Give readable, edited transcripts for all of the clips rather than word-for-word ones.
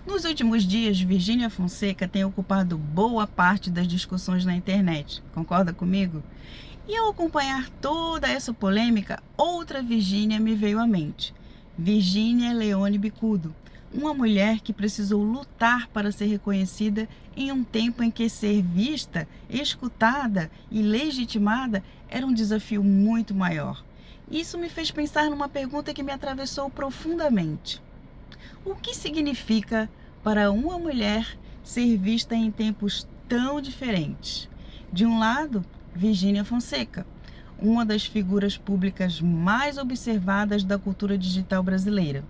Nos últimos dias, Virgínia Fonseca tem ocupado boa parte das discussões na internet. Concorda comigo? E ao acompanhar toda essa polêmica, outra Virgínia me veio à mente. Virgínia Leone Bicudo, uma mulher que precisou lutar para ser reconhecida em um tempo em que ser vista, escutada e legitimada era um desafio muito maior. Isso me fez pensar numa pergunta que me atravessou profundamente. O que significa para uma mulher ser vista em tempos tão diferentes? De um lado, Virgínia Fonseca, uma das figuras públicas mais observadas da cultura digital brasileira.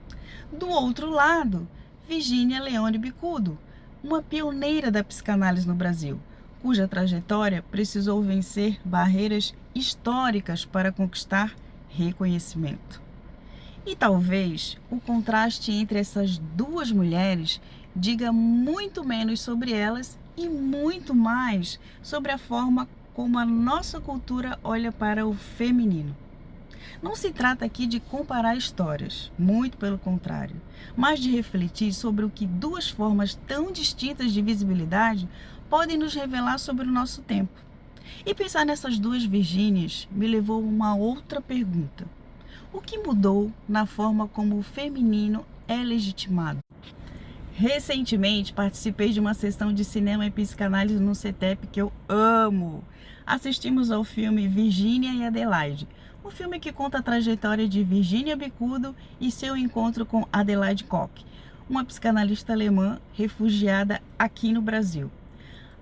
Do outro lado, Virgínia Leone Bicudo, uma pioneira da psicanálise no Brasil, cuja trajetória precisou vencer barreiras históricas para conquistar reconhecimento. E talvez o contraste entre essas duas mulheres diga muito menos sobre elas e muito mais sobre a forma como a nossa cultura olha para o feminino. Não se trata aqui de comparar histórias, muito pelo contrário, mas de refletir sobre o que duas formas tão distintas de visibilidade podem nos revelar sobre o nosso tempo. E pensar nessas duas Virgínias me levou a uma outra pergunta. O que mudou na forma como o feminino é legitimado? Recentemente participei de uma sessão de cinema e psicanálise no CETEP que eu amo. Assistimos ao filme Virgínia e Adelaide, um filme que conta a trajetória de Virgínia Bicudo e seu encontro com Adelaide Koch, uma psicanalista alemã refugiada aqui no Brasil.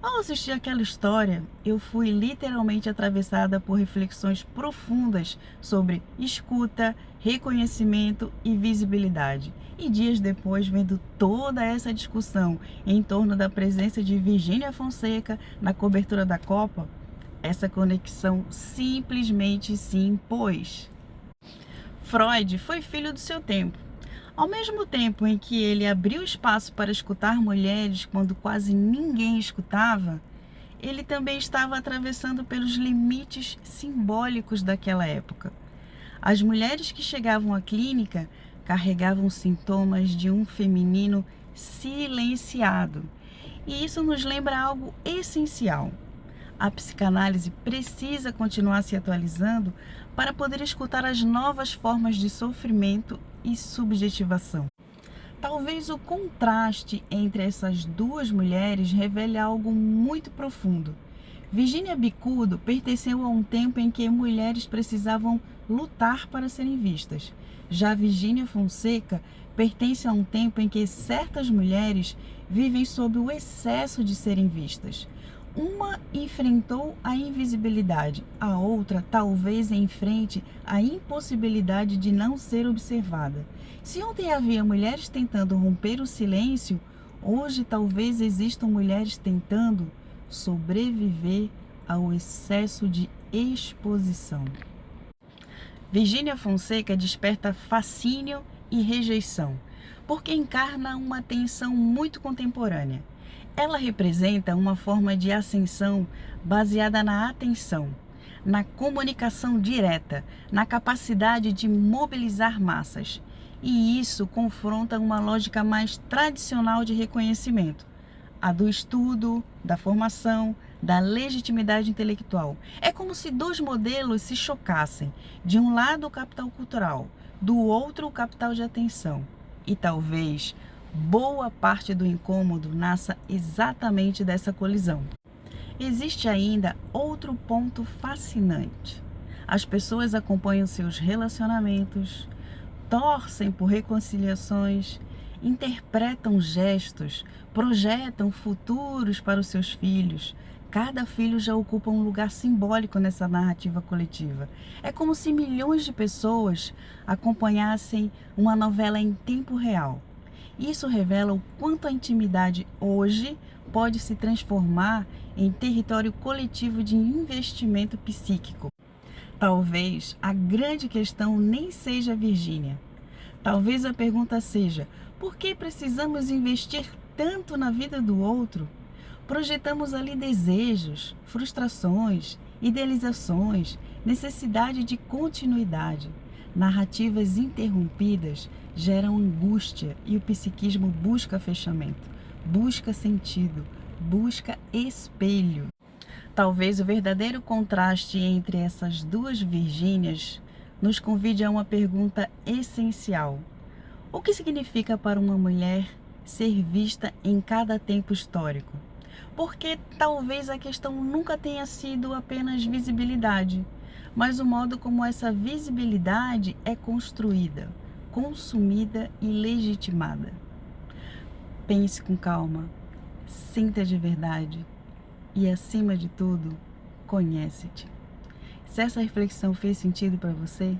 Ao assistir aquela história, eu fui literalmente atravessada por reflexões profundas sobre escuta, reconhecimento e visibilidade. E dias depois, vendo toda essa discussão em torno da presença de Virgínia Fonseca na cobertura da Copa, essa conexão simplesmente se impôs. Freud foi filho do seu tempo. Ao mesmo tempo em que ele abriu espaço para escutar mulheres quando quase ninguém escutava, ele também estava atravessando pelos limites simbólicos daquela época. As mulheres que chegavam à clínica carregavam sintomas de um feminino silenciado. E isso nos lembra algo essencial. A psicanálise precisa continuar se atualizando para poder escutar as novas formas de sofrimento e subjetivação. Talvez o contraste entre essas duas mulheres revele algo muito profundo. Virgínia Bicudo pertenceu a um tempo em que mulheres precisavam lutar para serem vistas. Já Virgínia Fonseca pertence a um tempo em que certas mulheres vivem sob o excesso de serem vistas. Uma enfrentou a invisibilidade, a outra talvez enfrente a impossibilidade de não ser observada. Se ontem havia mulheres tentando romper o silêncio, hoje talvez existam mulheres tentando sobreviver ao excesso de exposição. Virgínia Fonseca desperta fascínio e rejeição, porque encarna uma tensão muito contemporânea. Ela representa uma forma de ascensão baseada na atenção, na comunicação direta, na capacidade de mobilizar massas. E isso confronta uma lógica mais tradicional de reconhecimento, a do estudo, da formação, da legitimidade intelectual. É como se dois modelos se chocassem. De um lado o capital cultural, do outro o capital de atenção. E talvez boa parte do incômodo nasça exatamente dessa colisão. Existe ainda outro ponto fascinante. As pessoas acompanham seus relacionamentos, torcem por reconciliações, interpretam gestos, projetam futuros para os seus filhos. Cada filho já ocupa um lugar simbólico nessa narrativa coletiva. É como se milhões de pessoas acompanhassem uma novela em tempo real. Isso revela o quanto a intimidade hoje pode se transformar em território coletivo de investimento psíquico. Talvez a grande questão nem seja a Virgínia. Talvez a pergunta seja: por que precisamos investir tanto na vida do outro? Projetamos ali desejos, frustrações, idealizações, necessidade de continuidade. Narrativas interrompidas geram angústia e o psiquismo busca fechamento, busca sentido, busca espelho. Talvez o verdadeiro contraste entre essas duas Virgínias nos convide a uma pergunta essencial. O que significa para uma mulher ser vista em cada tempo histórico? Porque talvez a questão nunca tenha sido apenas visibilidade, mas o modo como essa visibilidade é construída, consumida e legitimada. Pense com calma, sinta de verdade e, acima de tudo, conhece-te. Se essa reflexão fez sentido para você,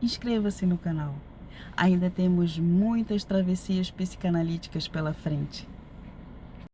inscreva-se no canal. Ainda temos muitas travessias psicanalíticas pela frente.